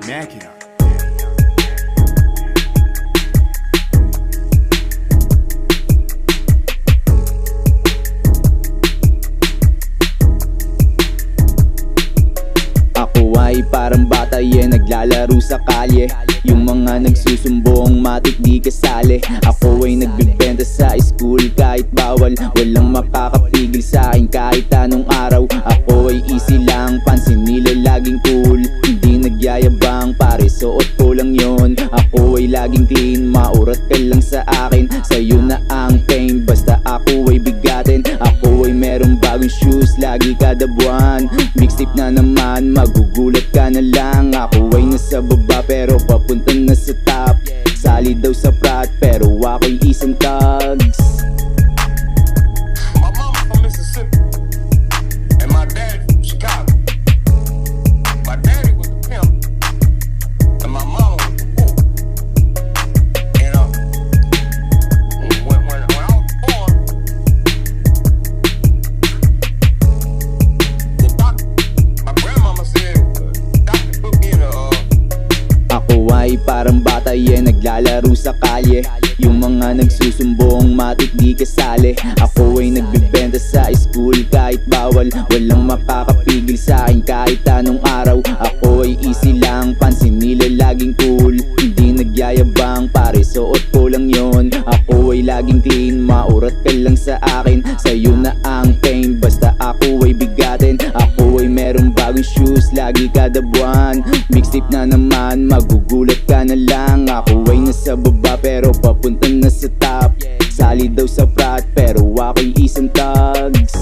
Mackie. Ako ay parang bata naglalaro sa kalye. Yung mga nagsusumbong matik di kasali. Ako ay nagbibenta sa school kahit bawal. Walang makakapigil sa akin kahit anong araw. Ako ay easy lang, pansin nila laging cool. Hindi nagyayabang, pare suot ko lang yon. Ako ay laging clean, maurat ka lang sa akin. Sa'yo na ang pain, basta ako ay bigatin. Ako ay merong bagong shoes, lagi kada buwan. Mixtape na naman, magugulat ka na lang. Ako ay nasa baba pero papunta na sa top. Sali daw sa prat pero ako'y isang thugs. My mama from Mississippi and my daddy from Chicago. My daddy was a pimp and my mama was a fool. And when I was born, my grandmama said, doctor put me in a Ako ay parang bata naglalaro sa kalye. Yung mga nagsusumbong matik di kasali. Ako ay nagbibenta sa school kahit bawal. Walang makakapigil sa akin kahit anong araw. Ako ay easy lang, pansin nila laging cool. Hindi nagyayabang, pare suot ko lang yon. Ako ay laging clean, maurat ka lang sa akin. Sa'yo na ang pain, basta ako ay bigatin. Ako ay merong bagong shoes, lagi kada buwan. Mixtape na naman, magugulat ka na lang. Ako ay nasa baba pero papunta na sa top. Sali daw sa prat pero ako'y isang thugs.